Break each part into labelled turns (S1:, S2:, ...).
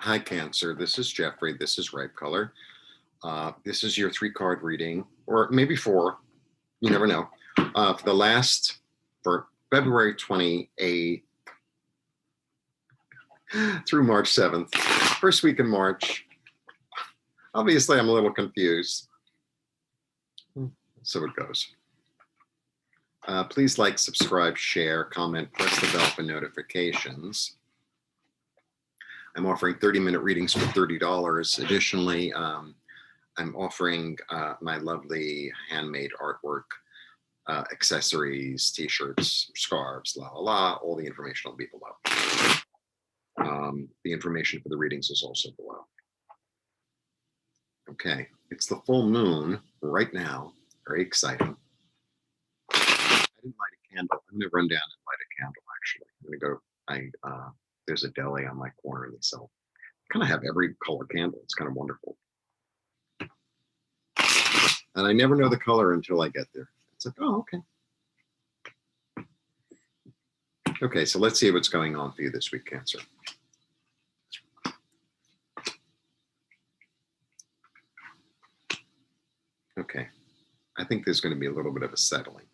S1: Hi, Cancer. This is Jeffrey. This is Ripe Color. This is your 3-card reading, or maybe 4. You never know. For February 28th through March 7th, first week in March. Obviously, I'm a little confused. So it goes. Please like, subscribe, share, comment, press the bell for notifications. I'm offering 30-minute readings for $30. Additionally, I'm offering my lovely handmade artwork, accessories, t-shirts, scarves, la la la. All the information will be below. The information for the readings is also below. Okay, it's the full moon right now. Very exciting. I didn't light a candle. I'm gonna run down and light a candle. Actually, I'm gonna go. There's a deli on my corner and they sell. Kind of have every color candle. It's kind of wonderful. And I never know the color until I get there. It's like, oh, okay. Okay, so let's see what's going on for you this week, Cancer. Okay, I think there's going to be a little bit of a settling.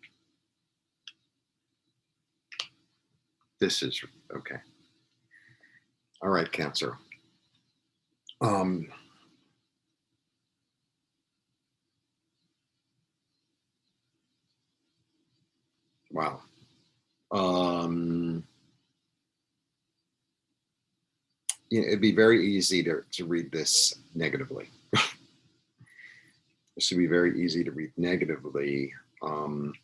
S1: This is okay. All right, Cancer. Wow. It'd be very easy to read this negatively. This would be very easy to read negatively. But,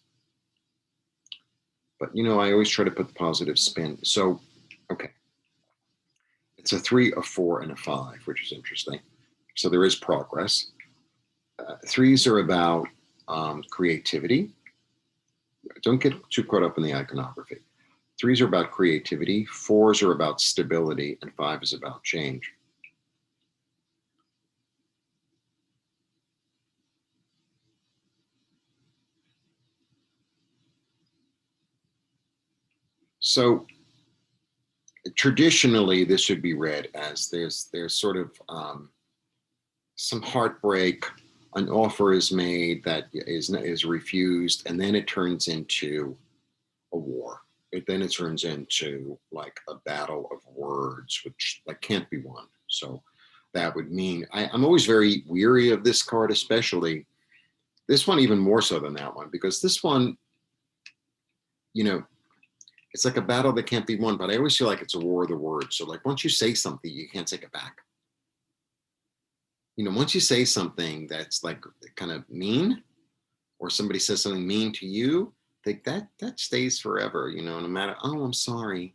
S1: I always try to put the positive spin. So, okay. It's a 3, a 4, and a 5, which is interesting. So there is progress. 3s are about creativity. Don't get too caught up in the iconography. 3s are about creativity. 4s are about stability. And 5 is about change. So traditionally, this would be read as there's sort of some heartbreak. An offer is made that is refused, and then it turns into a war. Then it turns into like a battle of words, which like can't be won. So that would mean I'm always very weary of this card, especially this one, even more so than that one, because this one, it's like a battle that can't be won, but I always feel like it's a war of the words. So like once you say something, you can't take it back. Once you say something that's like kind of mean, or somebody says something mean to you, think that stays forever, no matter, oh, I'm sorry,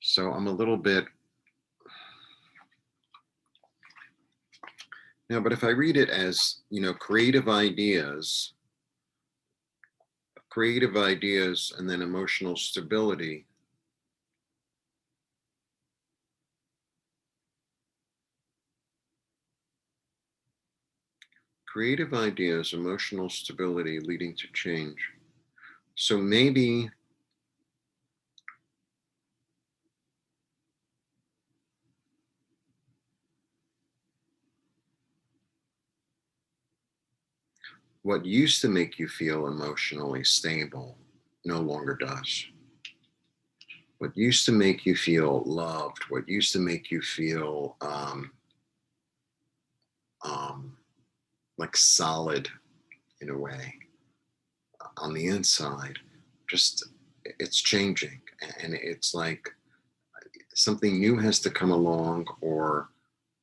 S1: So I'm a little bit, but if I read it as, creative ideas, and then emotional stability, creative ideas, emotional stability leading to change. So maybe what used to make you feel emotionally stable no longer does. What used to make you feel loved, what used to make you feel like solid in a way on the inside, just it's changing, and it's like something new has to come along, or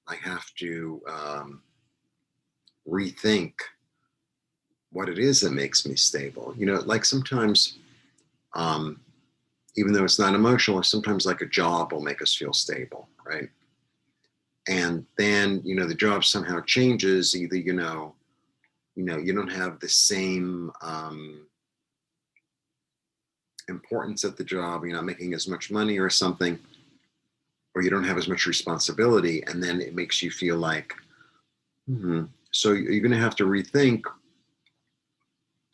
S1: I have to rethink what it is that makes me stable. Like sometimes, even though it's not emotional, sometimes like a job will make us feel stable, right? And then, the job somehow changes. Either, you don't have the same importance at the job, you're not making as much money or something, or you don't have as much responsibility. And then it makes you feel like, so you're going to have to rethink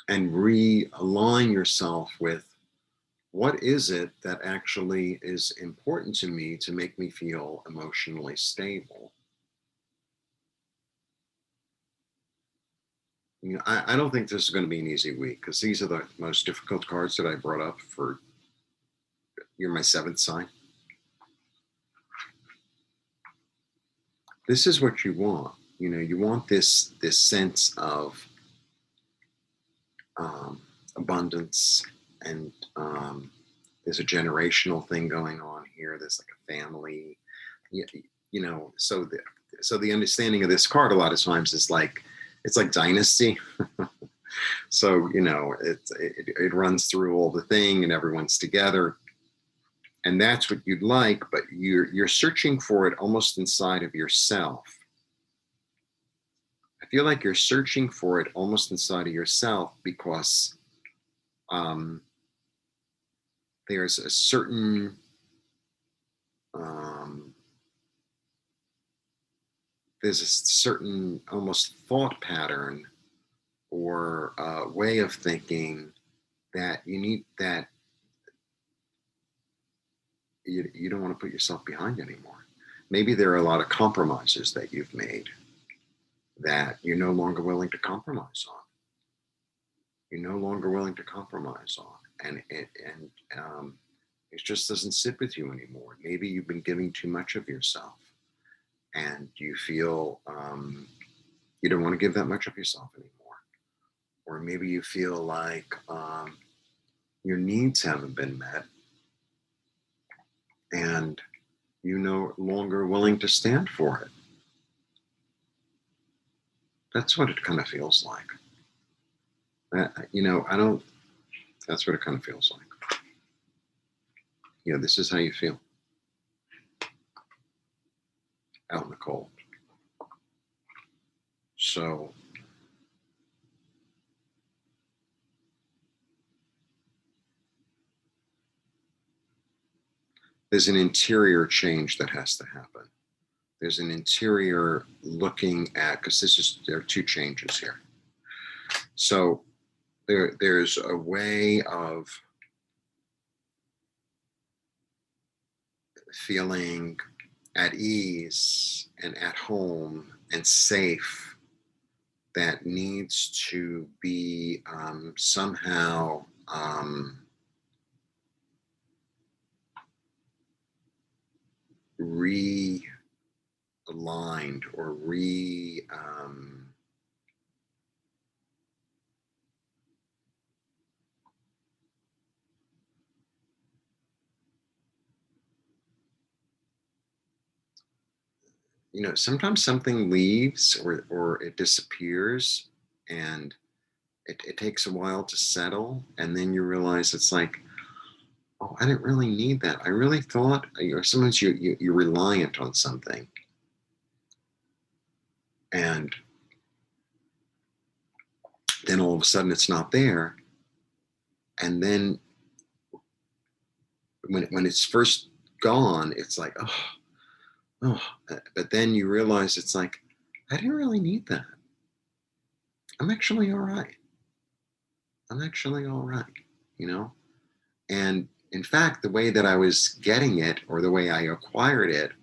S1: and realign yourself with What is it that actually is important to me to make me feel emotionally stable? I don't think this is going to be an easy week because these are the most difficult cards that I brought up for you're my seventh sign. This is what you want. You want this sense of abundance, and there's a generational thing going on here. There's like a family, you, so the understanding of this card a lot of times is like it's like dynasty. So it runs through all the thing, and everyone's together, and that's what you'd like, but you're searching for it almost inside of yourself. I feel like you're searching for it almost inside of yourself because um, there's a certain um, almost thought pattern or way of thinking that you need, that you don't want to put yourself behind anymore. Maybe there are a lot of compromises that you've made that you're no longer willing to compromise on. You're no longer willing to compromise on, and it just doesn't sit with you anymore. Maybe you've been giving too much of yourself, and you feel you don't want to give that much of yourself anymore. Or maybe you feel like your needs haven't been met, and you're no longer willing to stand for it. That's what it kind of feels like. I don't. That's what it kind of feels like. This is how you feel out in the cold. So there's an interior change that has to happen. There's an interior looking at, because there are two changes here. So there's a way of feeling at ease and at home and safe that needs to be somehow realigned or sometimes something leaves or it disappears, and it takes a while to settle, and then you realize it's like, oh, I didn't really need that. I really thought, or sometimes you're reliant on something, and then all of a sudden it's not there. And then when it's first gone, it's like, oh, but then you realize it's like, I didn't really need that. I'm actually all right. I'm actually all right, you know? And in fact, the way that I was getting it or the way I acquired it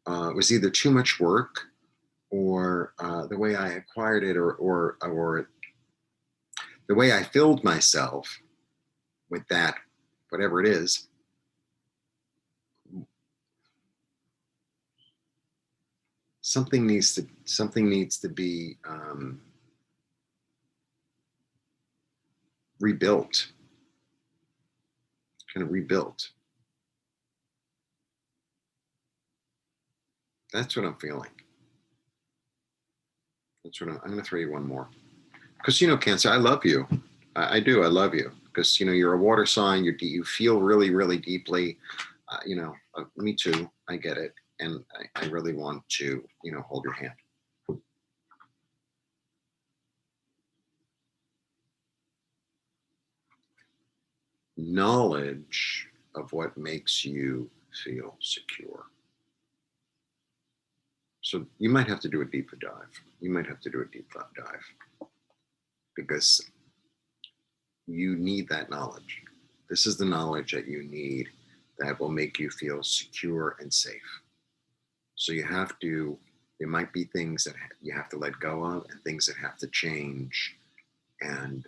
S1: was either too much work, or the way I acquired it, or the way I filled myself with that, whatever it is. Something needs to be rebuilt, kind of rebuilt. That's what I'm feeling. I'm going to throw you one more. Because, Cancer, I love you. I do. I love you. Because, you're a water sign. You feel really, really deeply. Me too. I get it. And I really want to, hold your hand. Knowledge of what makes you feel secure. So you might have to do a deeper dive. You might have to do a deep dive because you need that knowledge. This is the knowledge that you need that will make you feel secure and safe. So there might be things that you have to let go of and things that have to change and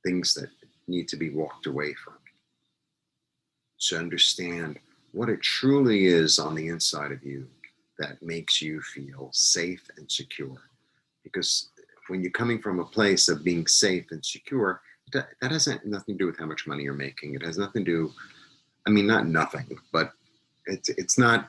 S1: things that need to be walked away from. To understand what it truly is on the inside of you that makes you feel safe and secure. Because when you're coming from a place of being safe and secure, that has nothing to do with how much money you're making. It has nothing to do, I mean, not nothing, but it's not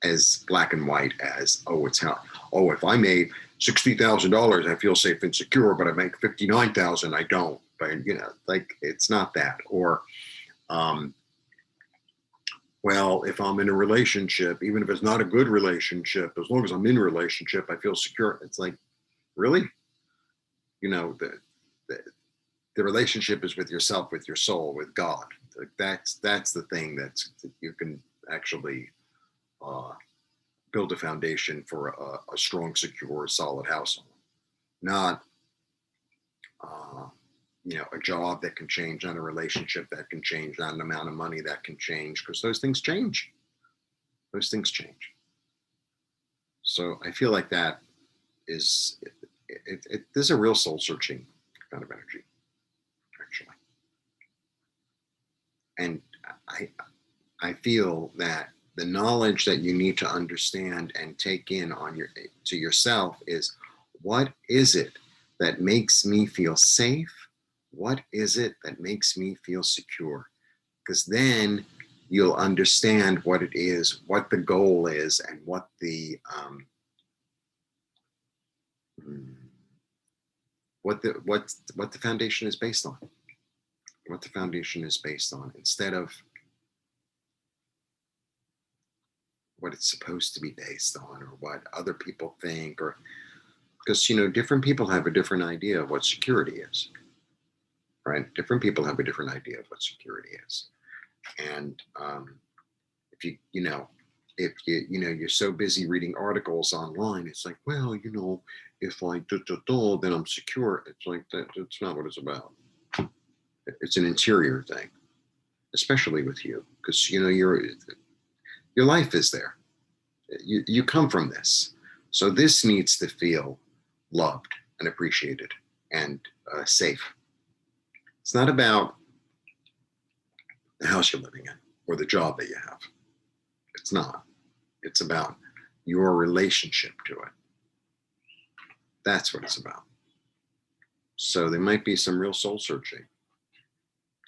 S1: as black and white as, if I made $60,000, I feel safe and secure, but I make 59,000, I don't. But like, it's not that. Or well, if I'm in a relationship, even if it's not a good relationship, as long as I'm in a relationship, I feel secure. It's like, really? The relationship is with yourself, with your soul, with God. Like that's the thing that you can actually build a foundation for a strong, secure, solid household. Not a job that can change, not a relationship that can change, not an amount of money that can change, because those things change. Those things change. So I feel like that is, there's a real soul searching kind of energy, actually. And I feel that the knowledge that you need to understand and take in to yourself is, what is it that makes me feel safe? What is it that makes me feel secure? Because then you'll understand what it is, what the goal is, and what the foundation is based on. What the foundation is based on, instead of what it's supposed to be based on, or what other people think, or because different people have a different idea of what security is. Right? Different people have a different idea of what security is. And if you're so busy reading articles online, it's like, well, if I do, then I'm secure. It's like that's not what it's about. It's an interior thing, especially with you, because your life is there. You come from this, so this needs to feel loved and appreciated and safe. It's not about the house you're living in or the job that you have. It's not. It's about your relationship to it. That's what it's about. So there might be some real soul searching.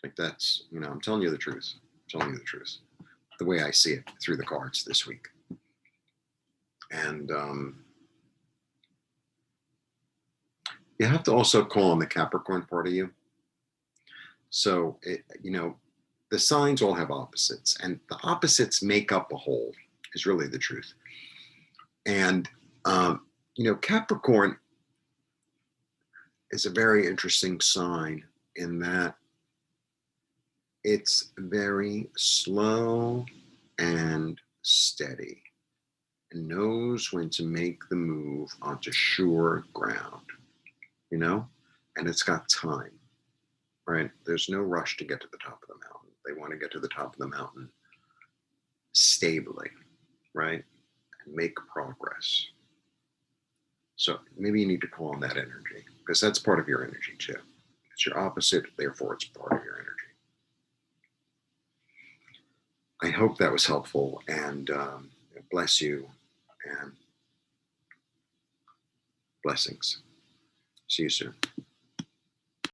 S1: Like that's, I'm telling you the truth. I'm telling you the truth. The way I see it through the cards this week. And you have to also call on the Capricorn part of you. So, the signs all have opposites, and the opposites make up a whole, is really the truth. And, Capricorn is a very interesting sign in that it's very slow and steady and knows when to make the move onto sure ground, and it's got time, right? There's no rush to get to the top of the mountain. They want to get to the top of the mountain stably, right? And make progress. So maybe you need to call on that energy, because that's part of your energy too. It's your opposite, therefore it's part of your energy. I hope that was helpful, and bless you, and blessings. See you soon.